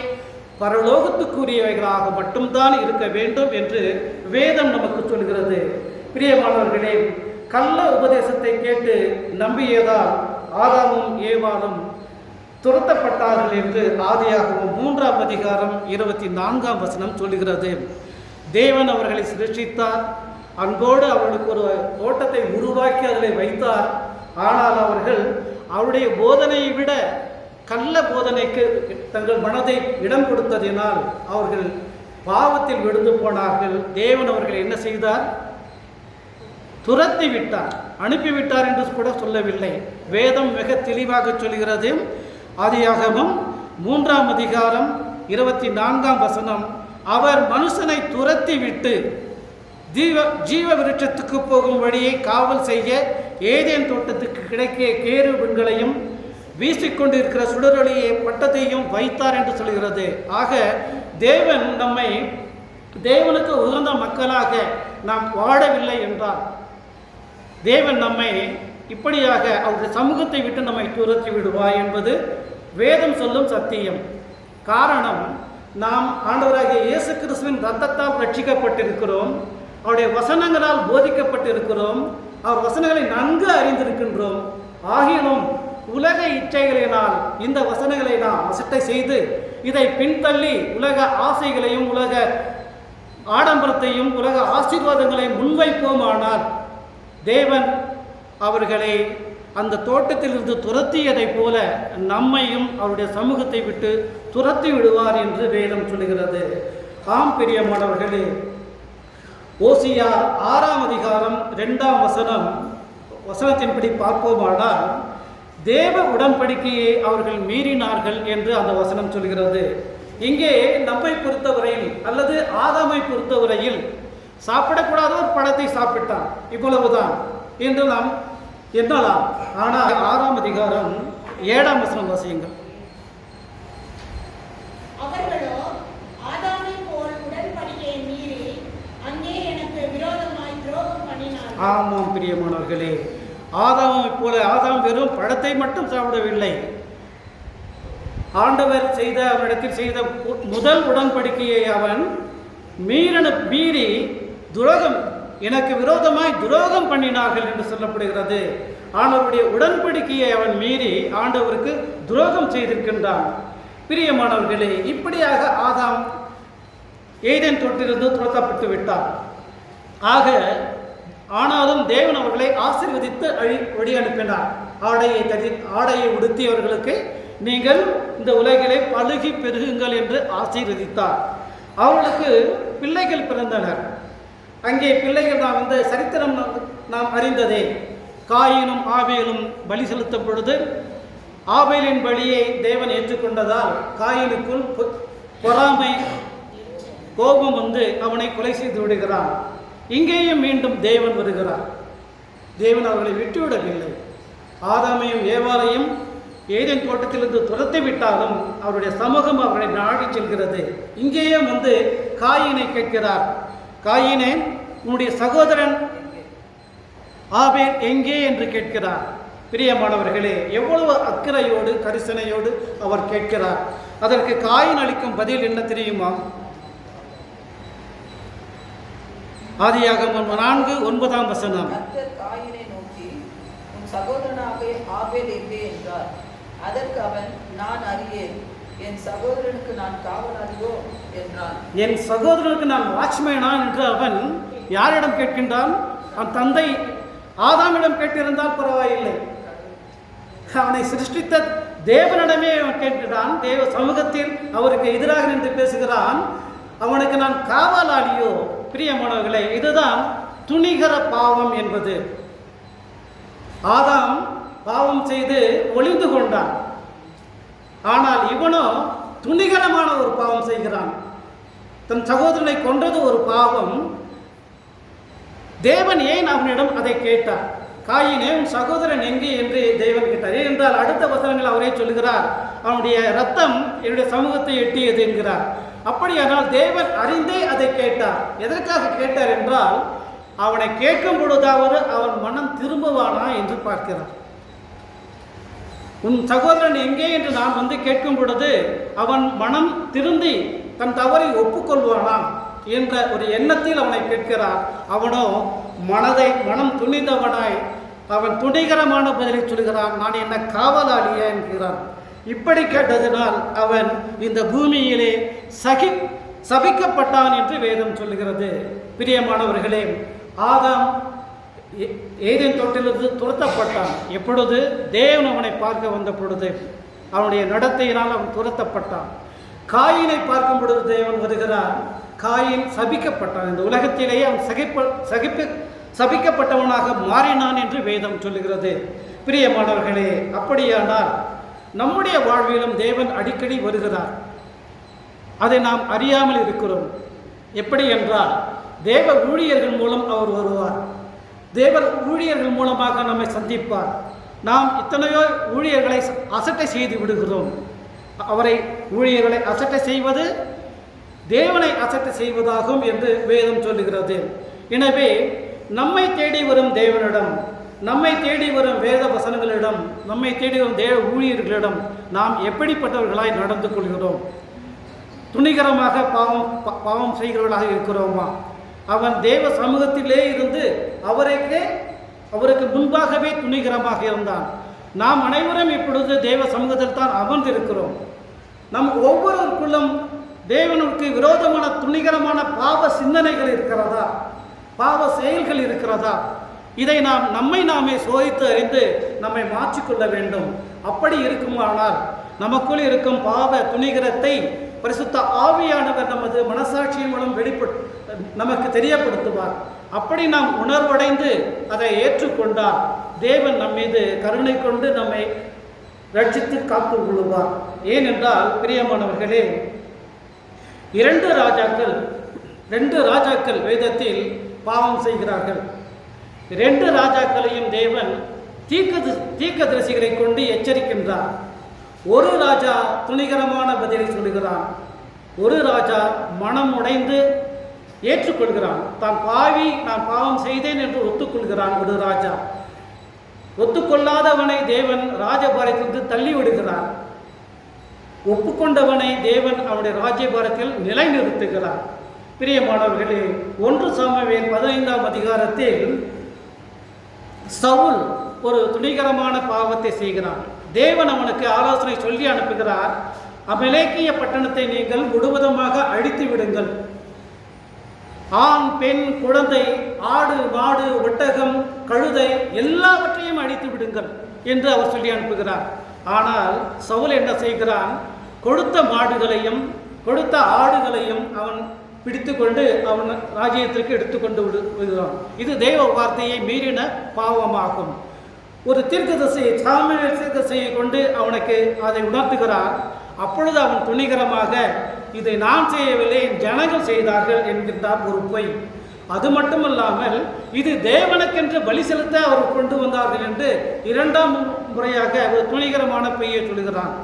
பரலோகத்துக்குரியவைகளாக மட்டும்தான் இருக்க வேண்டும் என்று வேதம் நமக்கு சொல்கிறது. பிரியமானவர்களே, கள்ள உபதேசத்தை கேட்டு நம்பியதால் ஆதாமும் ஏவாளும் துரத்தப்பட்டார்கள் என்று ஆதியாகமம் 3ஆம் அதிகாரம் 24ஆம் வசனம் சொல்கிறது. தேவன் அவர்களை சிருஷ்டித்தார், அன்போடு அவர்களுக்கு ஒரு தோட்டத்தை உருவாக்கி அதில் வைத்தார். ஆனால் அவர்கள் அவருடைய போதனையை விட கள்ள போதனைக்கு தங்கள் மனதை இடம் கொடுத்ததினால் அவர்கள் பாவத்தில் விழுந்து போனார்கள். தேவன் அவர்களை என்ன செய்தார்? துரத்தி விட்டார், அனுப்பிவிட்டார் என்று கூட சொல்லவில்லை. வேதம் மிக தெளிவாக சொல்கிறது. ஆதியாகமம் 3ஆம் அதிகாரம் 24ஆம் வசனம், அவர் மனுஷனை துரத்தி விட்டு ஜீவ விருட்சத்துக்கு போகும் வழியை காவல் செய்ய ஏதேன் தோட்டத்துக்கு கிடைக்கிய கேருபுண்களையும் வீசிக்கொண்டிருக்கிற சுடரொளியை பட்டத்தையும் வைத்தார் என்று சொல்கிறது. ஆக தேவன் நம்மை தேவனுக்கு உகந்த மக்களாக நாம் வாழவில்லை என்றார், தேவன் நம்மை இப்படியாக அவருடைய சமூகத்தை விட்டு நம்மை துரத்தி விடுவார் என்பது வேதம் சொல்லும் சத்தியம். காரணம், நாம் ஆண்டவராகிய இயேசு கிறிஸ்துவின் இரத்தத்தால் ரட்சிக்கப்பட்டிருக்கிறோம், அவருடைய வசனங்களால் போதிக்கப்பட்டிருக்கிறோம், அவர் வசனங்களை நன்கு அறிந்திருக்கின்றோம். ஆகிலும் உலக இச்சைகளினால் இந்த வசனங்களை நாம் அசட்டை செய்து இதை பின்தள்ளி உலக ஆசைகளையும் உலக ஆடம்பரத்தையும் உலக ஆசீர்வாதங்களையும் முன்வைப்போமானால் தேவன் அவர்களை அந்த தோட்டத்திலிருந்து துரத்தியதைப் போல நம்மையும் அவருடைய சமூகத்தை விட்டு துரத்தி விடுவார் என்று வேதம் சொல்கிறது. ஆம் பிரியமானவர்களே, ஓசியா 6ஆம் அதிகாரம் 2ஆம் வசனத்தின்படி பார்ப்போமானால் தேவ உடன்படிக்கையை அவர்கள் மீறினார்கள் என்று அந்த வசனம் சொல்கிறது. இங்கே நம்மை பொறுத்தவரையில் அல்லது ஆதாமை பொறுத்தவரையில் சாப்பிடக்கூடாத ஒரு பழத்தை சாப்பிட்டான், இவ்வளவுதான் என்று நாம் எண்ணலாம். ஆனால் 6ஆம் அதிகாரம் 7ஆம் வசனம் வாசியுங்கள். அவர்களோ ஆதாமை போல் உடன்படிக்கையை மீறி அங்கே எனக்கு விரோதமாய் துரோகம் பண்ணினார்கள். ஆமாம் பிரியமானவர்களே, ஆதாமை போல ஆதாம் வெறும் பழத்தை மட்டும் சாப்பிடவில்லை, ஆண்டவர் அவனிடத்தில் செய்த முதல் உடன்படிக்கையை அவன் மீறி துரோகம், எனக்கு விரோதமாய் துரோகம் பண்ணினார்கள் என்று சொல்லப்படுகிறது. ஆண்டவருடைய உடன்படிக்கையை அவன் மீறி ஆண்டவருக்கு துரோகம் செய்திருக்கின்றான். பிரியமானவர்களே, இப்படியாக ஆதாம் ஏதேன் தோட்டத்திலிருந்து துரத்தப்பட்டு விட்டார். ஆனாலும் தேவன் அவர்களை ஆசீர்வதித்து வழி அனுப்பினார். ஆடையை உடுத்தியவர்களுக்கு நீங்கள் இந்த உலகிலே பழுகி பெருகுங்கள் என்று ஆசீர்வதித்தார். அவர்களுக்கு பிள்ளைகள் பிறந்தனர். அங்கே பிள்ளைகள் நாம் இந்த சரித்திரம் நாம் அறிந்ததே. காயினும் ஆபேலும் பலி செலுத்தும் பொழுது ஆபேலின் பலியை தேவன் ஏற்றுக்கொண்டதால் காயினுக்குள் பொறாமை கோபம் வந்து அவனை கொலை செய்து விடுகிறான். இங்கேயும் மீண்டும் தேவன் வருகிறார். தேவன் அவர்களை விட்டுவிடவில்லை. ஆதாமையும் ஏவாளையும் ஏதேன் தோட்டத்திலிருந்து துரத்தி விட்டாலும் அவருடைய சமூகம் அவர்களை நாடி செல்கிறது. இங்கேயும் வந்து காயினை கேட்கிறார், காயினே, உன்னுடைய சகோதரன் ஆபேல் எங்கே என்று கேட்கிறார். பிரியமானவர்களே, எவ்வளவு அக்கறையோடு கரிசனையோடு அவர் கேட்கிறார். அதற்கு காயின் அளிக்கும் பதில் என்ன தெரியுமா? ஆதியாகமம் 4:9 வசனம். காயினை நோக்கி, உன் சகோதரனாக ஆபேல் எங்கே என்றார். அதற்கு அவன், நான் அறியேன், என் சகோதரனுக்கு நான் காவலாளியோ என்றான். என் சகோதரனுக்கு நான் வாட்ச்மேனா என்று அவன் யாரிடம் கேட்கின்றான்? அவன் தந்தை ஆதாமிடம் கேட்டிருந்தால் பரவாயில்லை, அவனை சிருஷ்டித்த தேவனிடமே அவன் கேட்கிறான். தேவ சமூகத்தில் அவருக்கு எதிராக நின்று பேசுகிறான். அவனுக்கு நான் காவலாளியோ? பிரியமானவர்களே, இதுதான் துணிகர பாவம் என்பது. ஆதாம் பாவம் செய்து ஒளிந்து கொண்டான். ஆனால் இவனோ துணிகரமான ஒரு பாவம் செய்கிறான். தன் சகோதரனை கொன்றது ஒரு பாவம். தேவன் ஏன் அவனிடம் அதை கேட்டார்? காயினே, உன் சகோதரன் எங்கே என்று தேவன் கேட்டார். ஏனென்றால் அடுத்த வசனம் வசனங்கள் அவரே சொல்லுகிறார், அவனுடைய ரத்தம் என்னுடைய சமூகத்தை எட்டியது என்கிறார். அப்படியானால் தேவன் அறிந்தே அதை கேட்டார். எதற்காக கேட்டார் என்றால், அவனை கேட்கும் பொழுதாவது அவன் மனம் திரும்புவானா என்று பார்க்கிறார். உன் சகோதரன் எங்கே என்று நான் வந்து கேட்கும் பொழுது அவன் மனம் திருந்தி தன் தவறை ஒப்புக்கொள்வானா என்ற ஒரு எண்ணத்தில் அவனை கேட்கிறார். அவனோ மனம் துணிந்தவனாய் அவன் துணிகரமான பதிலை சொல்கிறான், நான் என்ன காவலாளியா என்கிறான். இப்படி கேட்டதனால் அவன் இந்த பூமியிலே சபிக்கப்பட்டான் என்று வேதம் சொல்லுகிறது. பிரியமானவர்களே, ஆதாம் ஏதேன் தோட்டத்திலிருந்து துரத்தப்பட்டான். எப்பொழுது? தேவன் அவனை பார்க்க வந்த பொழுது அவனுடைய நடத்தையினால் அவன் துரத்தப்பட்டான். காயினை பார்க்கும் பொழுது தேவன் வருகிறார். காயின் சபிக்கப்பட்டான். இந்த உலகத்திலேயே அவன் சபிக்கப்பட்டவனாக மாறினான் என்று வேதம் சொல்லுகிறது. பிரியமானவர்களே, அப்படியானால் நம்முடைய வாழ்விலும் தேவன் அடிக்கடி வருகிறார். அதை நாம் அறியாமல் இருக்கிறோம். எப்படி என்றால், தேவ ஊழியர்கள் மூலம் அவர் வருவார். தேவ ஊழியர்கள் மூலமாக நம்மை சந்திப்பார். நாம் இத்தனையோ ஊழியர்களை அசட்டை செய்து விடுகிறோம். ஊழியர்களை அசட்டை செய்வது தேவனை அசட்டை செய்வதாகும் என்று வேதம் சொல்லுகிறது. எனவே நம்மை தேடி வரும் தேவனிடம், நம்மை தேடி வரும் வேத வசனங்களிடம், நம்மை தேடி வரும் தேவ ஊழியர்களிடம் நாம் எப்படிப்பட்டவர்களாய் நடந்து கொள்கிறோம்? துணிகரமாக பாவம் செய்கிறவர்களாக இருக்கிறோமா? அவன் தேவ சமூகத்திலே இருந்து அவருக்கு முன்பாகவே துணிகரமாக இருந்தான். நாம் அனைவரும் இப்பொழுது தேவ சமூகத்தில் தான் அமர்ந்திருக்கிறோம். நம் ஒவ்வொருவருக்குள்ளும் தேவனுக்கு விரோதமான துணிகரமான பாவ சிந்தனைகள் இருக்கிறதா? பாவ செயல்கள் இருக்கிறதா? இதை நாம் நம்மை நாமே சோதித்து அறிந்து நம்மை மாற்றிக்கொள்ள வேண்டும். அப்படி இருக்குமானால் நமக்குள் இருக்கும் பாவ துணிகரத்தை பரிசுத்த ஆவியானவர் நமது மனசாட்சியின் மூலம் நமக்கு தெரியப்படுத்துவார். அப்படி நாம் உணர்வடைந்து அதை ஏற்றுக்கொண்டால் தேவன் நம் மீது கருணை கொண்டு நம்மை ரட்சித்து காத்து கொள்வார். ஏனென்றால் பிரியமானவர்களே, இரண்டு ராஜாக்கள் வேதத்தில் பாவம் செய்கிறார்கள். இரண்டு ராஜாக்களையும் தேவன் தீர்க்கதரிசிகளை கொண்டு எச்சரிக்கின்றார். ஒரு ராஜா துணிகரமான பதிலை சொல்லுகிறான். ஒரு ராஜா மனம் உடைந்து ஏற்றுக்கொள்கிறான். நான் பாவம் செய்தேன் என்று ஒத்துக்கொள்கிறான். ஒரு ராஜா ஒத்துக்கொள்ளாதவனை தேவன் ராஜபாரத்திலிருந்து தள்ளி விடுகிறார். ஒப்புக்கொண்டவனை தேவன் அவனுடைய ராஜ்யபாரத்தில் நிலைநிறுத்துகிறார். பிரியமானவர்களே, 1 சாமுவேல் 15ஆம் அதிகாரத்தில் சவுல் ஒரு துணிகரமான பாவத்தை செய்கிறான். தேவன் அவனுக்கு ஆலோசனை சொல்லி அனுப்புகிறார். அமலேக்கிய பட்டணத்தை நீங்கள் முழுவதுமாக அழித்து விடுங்கள். ஆண், பெண், குழந்தை, ஆடு, மாடு, ஒட்டகம், கழுதை எல்லாவற்றையும் அழித்து விடுங்கள் என்று அவர் சொல்லி அனுப்புகிறார். ஆனால் சவுல் என்ன செய்கிறான்? கொடுத்த மாடுகளையும் கொடுத்த ஆடுகளையும் அவன் பிடித்து கொண்டு அவன் ராஜ்யத்திற்கு எடுத்துக்கொண்டு விடுகிறான். இது தேவ வார்த்தையை மீறின பாவமாகும். ஒரு சாமுவேல் தீர்க்கதரிசியை கொண்டு அவனுக்கு அதை உணர்த்துகிறார். அப்பொழுது அவன் துணிகரமாக, இதை நான் செய்யவில்லை, என் ஜனங்கள் செய்தார்கள் என்கின்றார் ஒரு பொய். அது மட்டுமல்லாமல் இது தேவனுக்கென்று பலி செலுத்த அவர் கொண்டு வந்தார்கள் என்று 2ஆம் முறையாக ஒரு துணிகரமான பொய்யை சொல்கிறான்.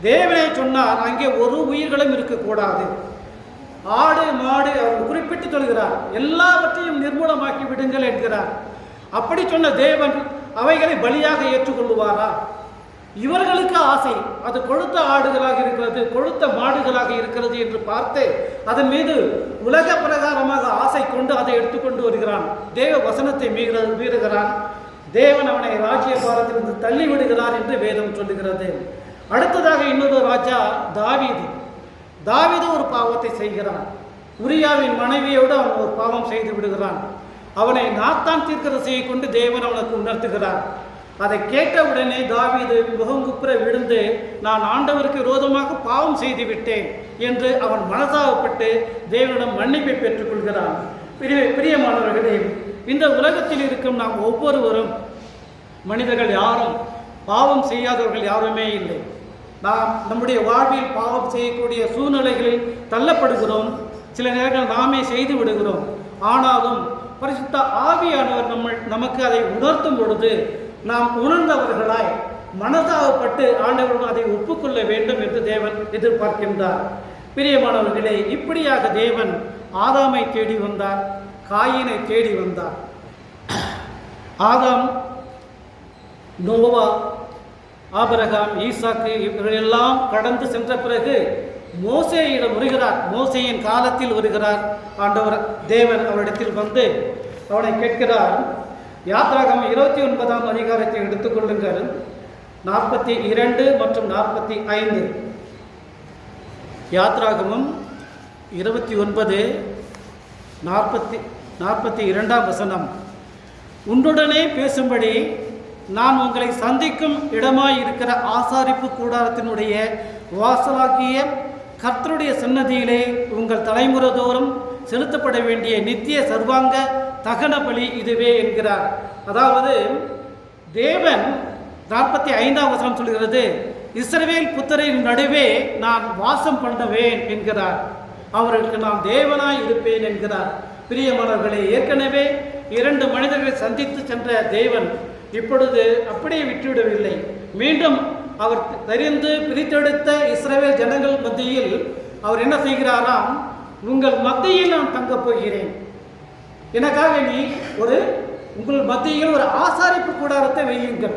தேவனை சொன்னால் அங்கே ஒரு உயிர்களும் இருக்கக்கூடாது. ஆடு, மாடு அவர் குறிப்பிட்டு சொல்கிறார். எல்லாவற்றையும் நிர்மூலமாக்கி விடுங்கள் என்கிறார். அப்படி சொன்ன தேவன் அவைகளை பலியாக ஏற்றுக்கொள்ளுவாரா? இவர்களுக்கு ஆசை, அது கொழுத்த ஆடுகளாக இருக்கிறது, கொழுத்த மாடுகளாக இருக்கிறது என்று பார்த்து அதன் மீது உலக பிரகாரமாக ஆசை கொண்டு அதை எடுத்துக்கொண்டு வருகிறான். தேவ வசனத்தை மீறுகிறான். தேவன் அவனை ராஜ்ய பாரத்திலிருந்து தள்ளி விடுகிறார் என்று வேதம் சொல்லுகிறது. அடுத்ததாக இன்னொரு ராஜா தாவீது ஒரு பாவத்தை செய்கிறான். உரியாவின் மனைவியோடு அவன் ஒரு பாவம் செய்து விடுகிறான். அவனை நாத்தான் தீர்க்கதரிசியை கொண்டு தேவன் அவனுக்கு உணர்த்துகிறார். அதை கேட்டவுடனே தாவீது முகங்குப்புற விழுந்து, நான் ஆண்டவருக்கு விரோதமாக பாவம் செய்து விட்டேன் என்று அவன் மனசாகப்பட்டு தேவனிடம் மன்னிப்பை பெற்றுக்கொள்கிறான். பிரியமானவர்களே, இந்த உலகத்தில் இருக்கும் நாம் ஒவ்வொருவரும் மனிதர்கள் யாரும் பாவம் செய்யாதவர்கள் யாருமே இல்லை. நாம் நம்முடைய வாழ்வில் பாவம் செய்யக்கூடிய சூழ்நிலைகளில் தள்ளப்படுகிறோம். சில நேரங்கள் நாமே செய்து விடுகிறோம். ஆனாலும் பரிசுத்த ஆவியானவர் நமக்கு அதை உணர்த்தும் பொழுது நாம் உணர்ந்தவர்களாய் மனதாகப்பட்டு ஆண்டவர்கள் அதை ஒப்புக்கொள்ள வேண்டும் என்று தேவன் எதிர்பார்க்கின்றார். பிரியமானவர்களே, இப்படியாக தேவன் ஆதாமை தேடி வந்தார், காயினை தேடி வந்தார். ஆதாம், நோவா, ஆபிரகாம், ஈசாக்கு இவர்களெல்லாம் கடந்து சென்ற பிறகு மோசேயிடம் வருகிறார். மோசேயின் காலத்தில் வருகிறார் ஆண்டவர் தேவன். அவரிடத்தில் வந்து அவனை கேட்கிறார். யாத்ராகமம் 29ஆம் அதிகாரத்தை எடுத்துக்கொள்ளுங்கள், 42 மற்றும் 45. யாத்ராகமம் 29 42ஆம் வசனம். உன்னுடனே பேசும்படி நான் உங்களை சந்திக்கும் இடமாய் இருக்கிற ஆசாரிப்பு கூடாரத்தினுடைய வாசலாகிய கர்த்தருடைய சன்னதியிலே உங்கள் தலைமுறை தோறும் செலுத்தப்பட வேண்டிய நித்திய சர்வாங்க தகன பலி இதுவே என்கிறார். அதாவது தேவன் 45ஆம் வசனம் சொல்கிறது, இஸ்ரவேல் புத்திரரின் நடுவே நான் வாசம் பண்ணுவேன் என்கிறார். அவர்களுக்கு நான் தேவனாய் இருப்பேன் என்கிறார். பிரியமானவர்களே, ஏற்கனவே 2 மனிதர்களை சந்தித்து சென்ற தேவன் இப்பொழுது அப்படியே விட்டுவிடவில்லை. மீண்டும் அவர் தெரிந்து பிரித்தெடுத்த இஸ்ரவேல் ஜனங்கள் மத்தியில் அவர் என்ன செய்கிறாராம், உங்கள் மத்தியில் நான் தங்கப் போகிறேன், எனக்காக நீ உங்கள் மத்தியில் ஒரு ஆசாரிப்பு கூடாரத்தை வையுங்கள்,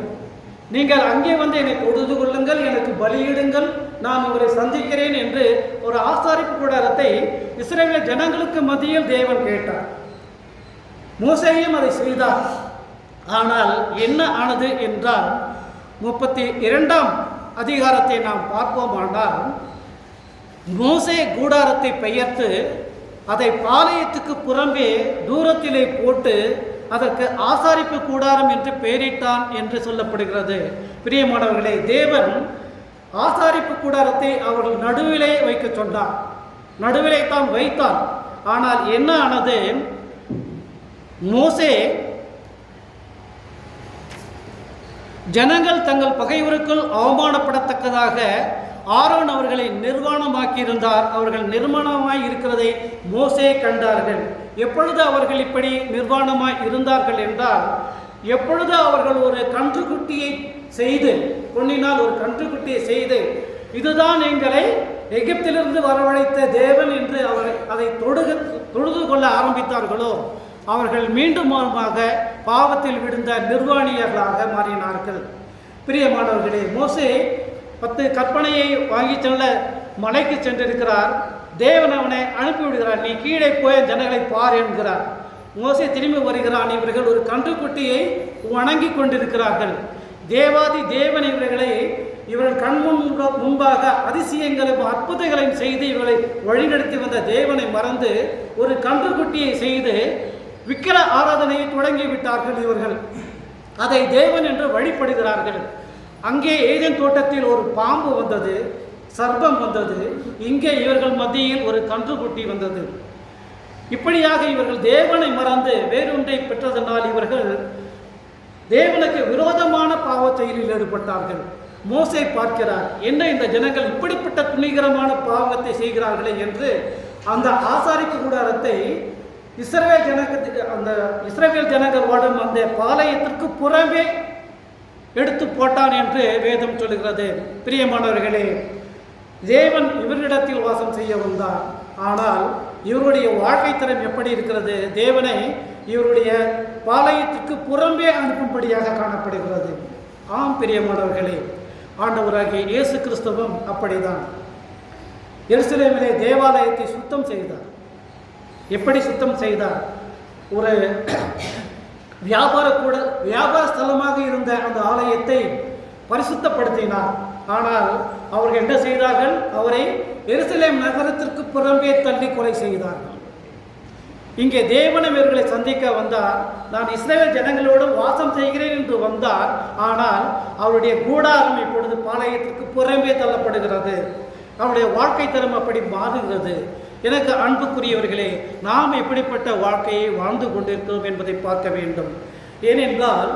நீங்கள் அங்கே வந்து என்னை தொழுது கொள்ளுங்கள், எனக்கு பலியிடுங்கள், நான் உங்களை சந்திக்கிறேன் என்று ஒரு ஆசாரிப்பு கூடாரத்தை இஸ்ரவேல் ஜனங்களுக்கு மத்தியில் தேவன் கேட்டார். மோசேயும் அதை செய்தார். ஆனால் என்ன ஆனது என்றால் 32ஆம் அதிகாரத்தை நாம் பார்ப்போமானால், மோசே கூடாரத்தை பெயர்த்து அதை பாளையத்துக்கு புறம்பே தூரத்திலே போட்டு அதற்கு ஆசாரிப்பு கூடாரம் என்று பெயரிட்டான் என்று சொல்லப்படுகிறது. பிரியமானவர்களே, தேவன் ஆசாரிப்பு கூடாரத்தை அவர்கள் நடுவிலே வைக்க சொன்னார். நடுவிலே தான் வைத்தான். ஆனால் என்ன ஆனது, மோசே ஜனங்கள் தங்கள் பகைவருக்குள் அவமானப்படத்தக்கதாக ஆரோன் அவர்களை நிர்வாணமாக்கியிருந்தார். அவர்கள் நிர்வாணமாய் இருக்கிறதை மோசே கண்டார்கள். எப்பொழுது அவர்கள் இப்படி நிர்வாணமாய் இருந்தார்கள் என்றால், எப்பொழுது அவர்கள் ஒரு கன்றுக்குட்டியை செய்து, பொன்னினால் ஒரு கன்றுக்குட்டியை செய்து, இதுதான் எங்களை எகிப்திலிருந்து வரவழைத்த தேவன் என்று அதை தொழுது கொள்ள ஆரம்பித்தார்களோ, அவர்கள் மீண்டும் பாவத்தில் விழுந்த நிர்வாணியர்களாக மாறினார்கள். பிரியமானவர்களே, மோசே 10 கற்பனையை வாங்கி செல்ல மலைக்கு சென்றிருக்கிறார். தேவன் அவனை அனுப்பிவிடுகிறார். நீ கீழே போய் ஜனங்களை பார் என்கிறார். மோசே திரும்பி வருகிறான். இவர்கள் ஒரு கன்றுக்குட்டியை வணங்கி கொண்டிருக்கிறார்கள். தேவாதி தேவன் இவர்கள் முன்பாக அதிசயங்களையும் அற்புதங்களையும் செய்து இவர்களை வழிநடத்தி வந்த தேவனை மறந்து ஒரு கன்றுக்குட்டியை செய்து விக்கிர ஆராதனையை தொடங்கிவிட்டார்கள். இவர்கள் அதை தேவன் என்று வழிபடுகிறார்கள். அங்கே ஏதேன் தோட்டத்தில் ஒரு பாம்பு வந்தது, சர்ப்பம் வந்தது. இங்கே இவர்கள் மத்தியில் ஒரு கன்றுக்குட்டி வந்தது. இப்படியாக இவர்கள் தேவனை மறந்து வேறொன்றை பெற்றதனால் இவர்கள் தேவனுக்கு விரோதமான பாவ செயலில் ஈடுபட்டார்கள். மோசே பார்க்கிறார், என்ன இந்த ஜனங்கள் இப்படிப்பட்ட துணிகரமான பாவத்தை செய்கிறார்களே என்று அந்த ஆசாரிப்பு கூடாரத்தை இஸ்ரவேல் ஜனங்கள் வாடும் அந்த பாளையத்திற்கு புறம்பே எடுத்து போட்டான் என்று வேதம் சொல்கிறது. பிரியமானவர்களே, தேவன் இவரிடத்தில் வாசம் செய்ய வந்தார். ஆனால் இவருடைய வாழ்க்கை தரம் எப்படி இருக்கிறது? தேவனை இவருடைய பாளையத்திற்கு புறம்பே அனுப்பும்படியாக காணப்படுகிறது. ஆம் பிரியமானவர்களே, ஆண்டவராகிய இயேசு கிறிஸ்துவும் அப்படிதான். எருசலேமிலே தேவாலயத்தை சுத்தம் செய்தார். எப்படி சுத்தம் செய்தார்? ஒரு வியாபார ஸ்தலமாக இருந்த அந்த ஆலயத்தை பரிசுத்தப்படுத்தினார். ஆனால் அவர்கள் என்ன செய்தார்கள்? அவரை எருசலேம் நகரத்திற்கு புறம்பே தள்ளி கொலை செய்தார்கள். இங்கே தேவனும் இவர்களை சந்திக்க வந்தார். நான் இஸ்ரவேல் ஜனங்களோடு வாசம் செய்கிறேன் என்று வந்தார். ஆனால் அவருடைய கூடாரம் இப்பொழுது பாளையத்திற்கு புறம்பே தள்ளப்படுகிறது. அவருடைய வாழ்க்கை தரம் அப்படி மாறுகிறது. எனக்கு அன்புக்குரியவர்களே, நாம் எப்படிப்பட்ட வாழ்க்கையை வாழ்ந்து கொண்டிருக்கிறோம் என்பதை பார்க்க வேண்டும். ஏனென்றால்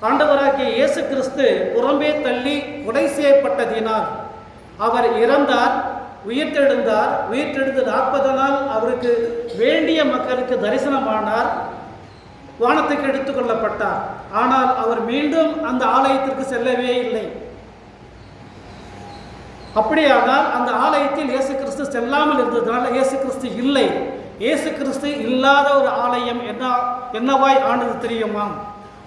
ஆண்டவராகிய இயேசு கிறிஸ்து புறம்பே தள்ளி கொலை செய்யப்பட்டதினால் அவர் இறந்தார், உயிர்த்தெழுந்து 40 நாள் அவருக்கு வேண்டிய மக்களுக்கு தரிசனமானார். வானத்துக்கு எடுத்துக்கொள்ளப்பட்டார். ஆனால் அவர் மீண்டும் அந்த ஆலயத்திற்கு செல்லவே இல்லை. அப்படியானால் அந்த ஆலயத்தில் இயேசு கிறிஸ்து செல்லாமல் இருந்ததுனால இயேசு கிறிஸ்து இல்லை. இயேசு கிறிஸ்து இல்லாத ஒரு ஆலயம் என்னவாய் ஆனது தெரியுமா?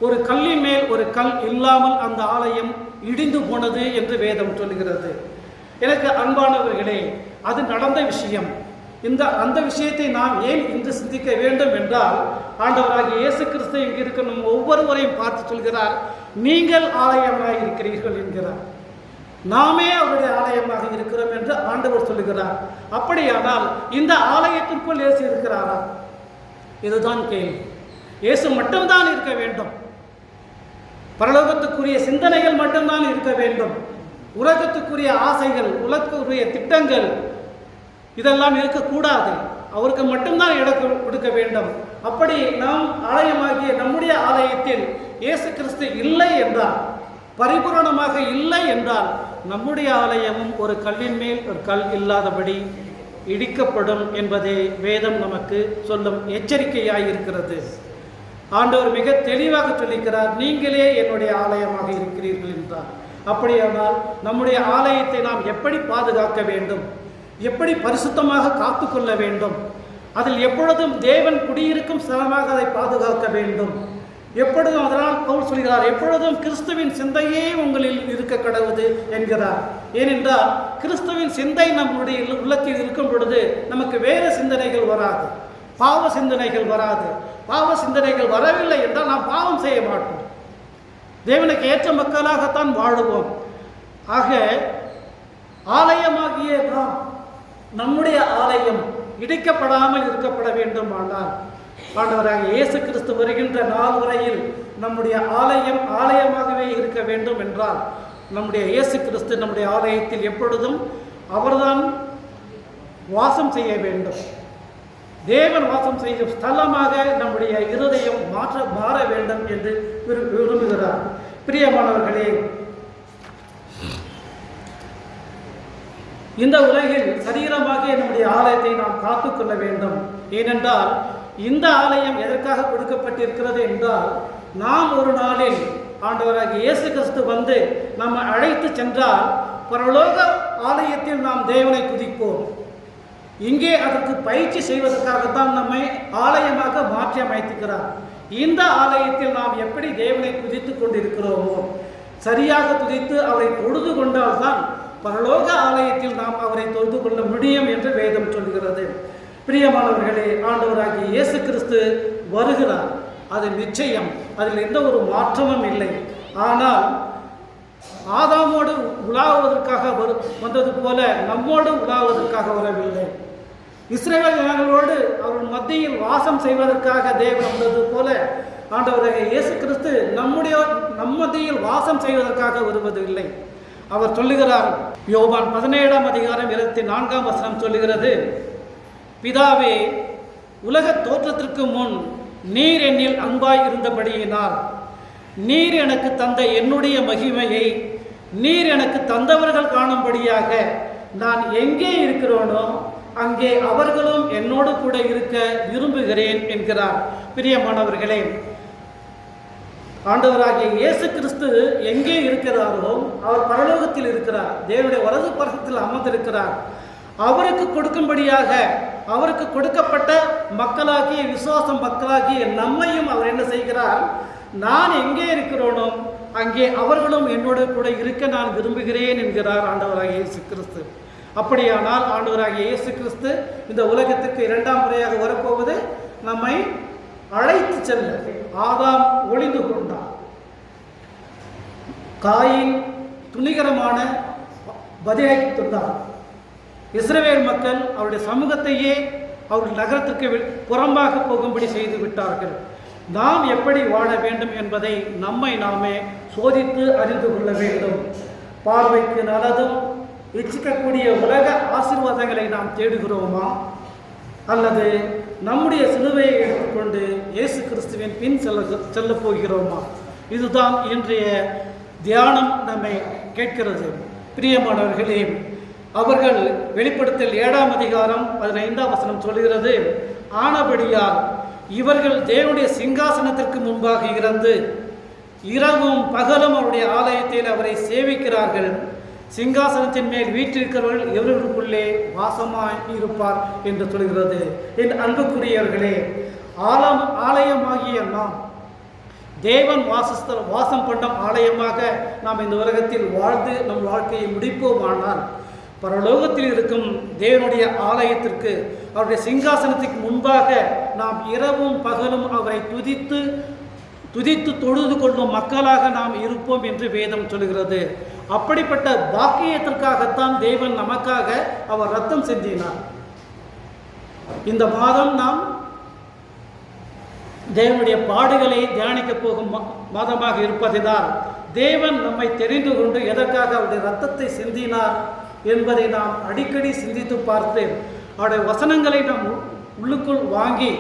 ஒரு கல்லின் மேல் ஒரு கல் இல்லாமல் அந்த ஆலயம் இடிந்து போனது என்று வேதம் சொல்கிறது. எனக்கு அன்பானவர்களே, அது நடந்த விஷயம். அந்த விஷயத்தை நாம் ஏன் இன்று சிந்திக்க வேண்டும் என்றால், ஆண்டவராகிய இயேசு கிறிஸ்து இங்கு இருக்க நம் ஒவ்வொருவரையும் பார்த்து சொல்கிறார், நீங்கள் ஆலயமாக இருக்கிறீர்கள் என்கிறார். நாமே அவருடைய ஆலயமாக இருக்கிறோம் என்று ஆண்டவர் சொல்லுகிறார். அப்படியானால் இந்த ஆலயத்திற்குள் இயேசு இருக்கிறாரா? இதுதான் கேள்வி. இயேசு மட்டும்தான் இருக்க வேண்டும். பரலோகத்துக்குரிய சிந்தனைகள் மட்டும்தான் இருக்க வேண்டும். உலகத்துக்குரிய ஆசைகள், உலகத்துக்குரிய திட்டங்கள் இதெல்லாம் இருக்கக்கூடாது. அவருக்கு மட்டும்தான் இடம் கொடுக்க வேண்டும். அப்படி நாம் ஆலயமாகிய நம்முடைய ஆலயத்தில் இயேசு கிறிஸ்து இல்லை என்றால், பரிபூரணமாக இல்லை என்றால், நம்முடைய ஆலயமும் ஒரு கல்லின் மேல் ஒரு கல் இல்லாதபடி இடிக்கப்படும் என்பதே வேதம் நமக்கு சொல்லும் எச்சரிக்கையாய் இருக்கிறது. ஆண்டவர் மிக தெளிவாக சொல்லிக்கிறார், நீங்களே என்னுடைய ஆலயமாக இருக்கிறீர்கள் என்றார். அப்படியானால் நம்முடைய ஆலயத்தை நாம் எப்படி பாதுகாக்க வேண்டும், எப்படி பரிசுத்தமாக காத்து கொள்ள வேண்டும், அதில் எப்பொழுதும் தேவன் குடியிருக்கும் ஸ்தலமாக அதை பாதுகாக்க வேண்டும். எப்பொழுதும், அதனால் பவுல் சொல்கிறார், எப்பொழுதும் கிறிஸ்துவின் சிந்தையே உங்களில் இருக்க கடவுது என்கிறார். ஏனென்றால் கிறிஸ்துவின் சிந்தை நம்முடைய உள்ளத்தில் இருக்கும் பொழுது நமக்கு வேறு சிந்தனைகள் வராது, பாவ சிந்தனைகள் வராது. பாவ சிந்தனைகள் வரவில்லை என்றால் நாம் பாவம் செய்ய மாட்டோம், தேவனுக்கு ஏற்ற மக்களாகத்தான் வாழுவோம். ஆக ஆலயமாகிய நாம், நம்முடைய ஆலயம் இடிக்கப்படாமல் இருக்கப்பட வேண்டும். ஆனால் ஆண்டவராக இயேசு கிறிஸ்து வருகின்ற நாள் வரையில் நம்முடைய ஆலயம் ஆலயமாகவே இருக்க வேண்டும் என்றால், நம்முடைய இயேசு கிறிஸ்து நம்முடைய ஆலயத்தில் எப்பொழுதும் அவர்தான் வாசம் செய்ய வேண்டும். தேவன் வாசம் செய்யும் ஸ்தலமாக நம்முடைய இருதயம் மாற வேண்டும் என்று விரும்புகிறார். பிரியமானவர்களே, இந்த உலகில் சரீரமாக நம்முடைய ஆலயத்தை நாம் காத்துக்கொள்ள வேண்டும். ஏனென்றால் இந்த ஆலயம் எதற்காக கொடுக்கப்பட்டிருக்கிறது என்றால், நாம் ஒரு நாளில் ஆண்டவராகிய இயேசு கிறிஸ்து வந்து நம்மை அழைத்து சென்றால் பரலோக ஆலயத்தில் நாம் தேவனை துதிப்போம். இங்கே அதற்கு பயிற்சி செய்வதற்காகத்தான் நம்மை ஆலயமாக மாற்றி அமைத்துக்கிறார். இந்த ஆலயத்தில் நாம் எப்படி தேவனை துதித்து கொண்டிருக்கிறோமோ, சரியாக துதித்து அவரை தொழுது கொண்டால்தான் பரலோக ஆலயத்தில் நாம் அவரை தொழுது கொள்ள முடியும் என்று வேதம் சொல்கிறது. பிரியமானவர்களே, ஆண்டவராகிய இயேசு கிறிஸ்து வருகிறார், அது நிச்சயம், அதில் எந்த ஒரு மாற்றமும் இல்லை. ஆனால் ஆதாமோடு உலாவுவதற்காக வந்தது போல நம்மோடு உலாவுவதற்காக வரவில்லை. இஸ்ரவேல் ஜனங்களோடு அவர்கள் மத்தியில் வாசம் செய்வதற்காக தேவன் வந்தது போல ஆண்டவராகிய இயேசு கிறிஸ்து நம் மத்தியில் வாசம் செய்வதற்காக வருவதில்லை. அவர் சொல்லுகிறார், யோவான் 17:24 சொல்லுகிறது, பிதாவே, உலக தோற்றத்திற்கு முன் நீர் என்னில் அன்பாய் இருந்தபடியினால் நீர் எனக்கு தந்த என்னுடைய மகிமையை நீர் எனக்கு தந்தவர்கள் காணும்படியாக நான் எங்கே இருக்கிறோனோ அங்கே அவர்களும் என்னோடு கூட இருக்க விரும்புகிறேன் என்கிறார். பிரியமானவர்களே, ஆண்டவராகிய இயேசு கிறிஸ்து எங்கே இருக்கிறாரோ அவர் பரலோகத்தில் இருக்கிறார், தேவனுடைய வலது பரத்தில் அமர்ந்திருக்கிறார். அவருக்கு கொடுக்கும்படியாக அவருக்கு கொடுக்கப்பட்ட மக்களாகிய விசுவாச மக்களாகிய நம்மையும் அவர் என்ன செய்கிறார், நான் எங்கே இருக்கிறோனோ அங்கே அவர்களும் என்னோடு கூட இருக்க நான் விரும்புகிறேன் என்கிறார் ஆண்டவராகிய இயேசு கிறிஸ்து. அப்படியானால் ஆண்டவராகிய இயேசு கிறிஸ்து இந்த உலகத்துக்கு 2ஆம் முறையாக வரப்போவது நம்மை அழைத்து செல்ல. ஆதாம் ஒளிந்து கொண்டான், காயின் துணிகரமான பதிலை தந்தார். இஸ்ரவேல் மக்கள் அவருடைய சமூகத்தையே அவர்கள் நகரத்திற்கு புறம்பாக போகும்படி செய்து விட்டார்கள். நாம் எப்படி வாழ வேண்டும் என்பதை நம்மை நாமே சோதித்து அறிந்து கொள்ள வேண்டும். பார்வைக்கு நல்லதும் இச்சிக்கக்கூடிய உலக ஆசீர்வாதங்களை நாம் தேடுகிறோமா, அல்லது நம்முடைய சிலுவையை எடுத்துக்கொண்டு இயேசு கிறிஸ்துவின் பின் செல்ல போகிறோமா? இதுதான் இன்றைய தியானம் நம்மை கேட்கிறது. பிரியமானவர்களே, அவர்கள் வெளிப்படுத்தல் 7:15 சொல்கிறது, ஆனபடியால் இவர்கள் தேவனுடைய சிங்காசனத்திற்கு முன்பாக இருந்து இரவும் பகலும் அவருடைய ஆலயத்தில் அவரை சேவிக்கிறார்கள். சிங்காசனத்தின் மேல் வீற்றிருக்கிறவர்கள் இவர்களுக்குள்ளே வாசமாய் இருப்பார் என்று சொல்கிறது. என் அன்புக்குரியவர்களே, ஆலயமாகிய நாம் தேவன் வாசம் பண்ணும் ஆலயமாக நாம் இந்த உலகத்தில் வாழ்ந்து நம் வாழ்க்கையை முடிப்போமானால் பரலோகத்தில் இருக்கும் தேவனுடைய ஆலயத்திற்கு அவருடைய சிங்காசனத்துக்கு முன்பாக நாம் இரவும் பகலும் அவரை துதித்து தொழுது கொள்ளும் மக்களாக நாம் இருப்போம் என்று வேதம் சொல்கிறது. அப்படிப்பட்ட பாக்கியத்திற்காகத்தான் தேவன் நமக்காக அவர் ரத்தம் சிந்தினார். இந்த மாதம் நாம் தேவனுடைய பாடுகளை தியானிக்க போகும் மாதமாக இருப்பதினால் தேவன் நம்மை தெரிந்து கொண்டு எதற்காக அவருடைய ரத்தத்தை சிந்தினார் என்பதை நாம் அடிக்கடி சிந்தித்து பார்த்து அவருடைய வசனங்களை நாம் உள்ளுக்குள் வாங்கி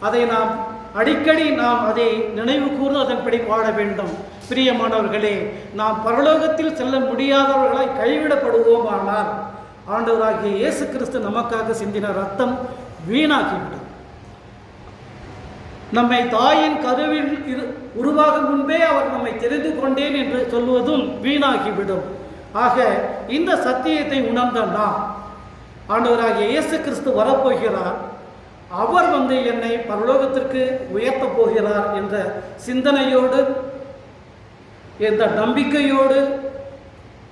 அதை நாம் அடிக்கடி அதை நினைவு கூர்ந்து அதன்படி வாழ வேண்டும். பிரியமானவர்களே, நாம் பரலோகத்தில் செல்ல முடியாதவர்களாய் கைவிடப்படுவோமானால் ஆண்டவராகிய இயேசு கிறிஸ்து நமக்காக சிந்தின ரத்தம் வீணாகிவிடும். நம்மை தாயின் கருவில் உருவாகும் முன்பே அவர் நம்மை தெரிந்து கொண்டேன் என்று சொல்வதும் வீணாகிவிடும். ஆக இந்த சத்தியத்தை உணர்ந்த நாம் ஆண்டவராகிய இயேசு கிறிஸ்து வரப்போகிறார், அவர் என்னை பரலோகத்திற்கு உயர்த்தப் போகிறார் என்ற சிந்தனையோடு, என்ற நம்பிக்கையோடு,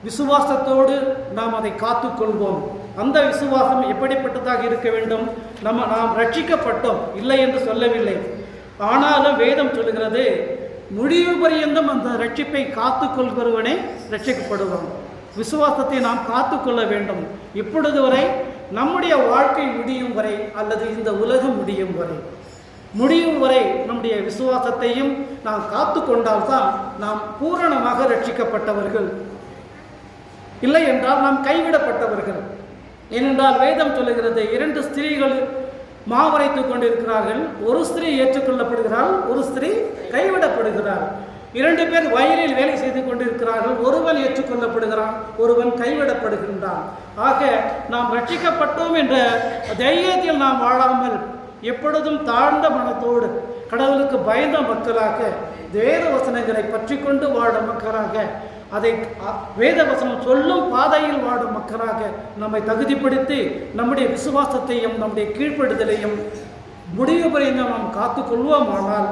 விசுவாசத்தோடு நாம் அதை காத்துக்கொள்வோம். அந்த விசுவாசம் எப்படிப்பட்டதாக இருக்க வேண்டும்? நாம் ரட்சிக்கப்பட்டோம், இல்லை என்று சொல்லவில்லை. ஆனாலும் வேதம் சொல்லுகிறது, முடிவு பரியந்தம் அந்த ரட்சிப்பை காத்துக்கொள்கிறவனே ரட்சிக்கப்படுவான். விசுவாசத்தை நாம் காத்துக்கொள்ள வேண்டும். இப்பொழுது வரை நம்முடைய வாழ்க்கை முடியும் வரை அல்லது இந்த உலகம் முடியும் வரை நம்முடைய விசுவாசத்தையும் நாம் காத்து கொண்டால்தான் நாம் பூரணமாக ரட்சிக்கப்பட்டவர்கள். இல்லை என்றால் நாம் கைவிடப்பட்டவர்கள். ஏனென்றால் வேதம் சொல்லுகிறது, 2 ஸ்திரீகள் மாவரைத்துக் கொண்டிருக்கிறார்கள். ஒரு ஸ்திரீ ஏற்றுக்கொள்ளப்படுகிறாள், ஒரு ஸ்திரீ கைவிடப்படுகிறாள். 2 பேர் வயலில் வேலை செய்து கொண்டிருக்கிறார்கள். ஒருவன் ஏற்றுக்கொள்ளப்படுகிறான், ஒருவன் கைவிடப்படுகின்றான். ஆக நாம் ரட்சிக்கப்பட்டோம் என்ற தைரியத்தில் நாம் வாழாமல் எப்பொழுதும் தாழ்ந்த மனத்தோடு கடவுளுக்கு பயந்த மக்களாக வேத வசனங்களை பற்றி கொண்டு வாழும் மக்களாக, அதை வேத வசனம் சொல்லும் பாதையில் வாடும் மக்களாக நம்மை தகுதிப்படுத்தி நம்முடைய விசுவாசத்தையும் நம்முடைய கீழ்ப்படுதலையும் முடிவு பரியந்தம் நாம் காத்துக்கொள்வோமானால்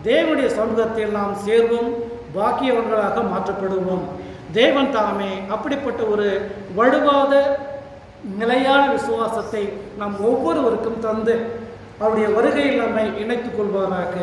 தேவனுடைய சமூகத்தில் நாம் சேர்வோம், பாக்கியவர்களாக மாற்றப்படுவோம். தேவன் தாமே அப்படிப்பட்ட ஒரு வலுவாத நிலையான விசுவாசத்தை நாம் ஒவ்வொருவருக்கும் தந்து அவருடைய வருகையில் நம்மை இணைத்துக் கொள்வாராக.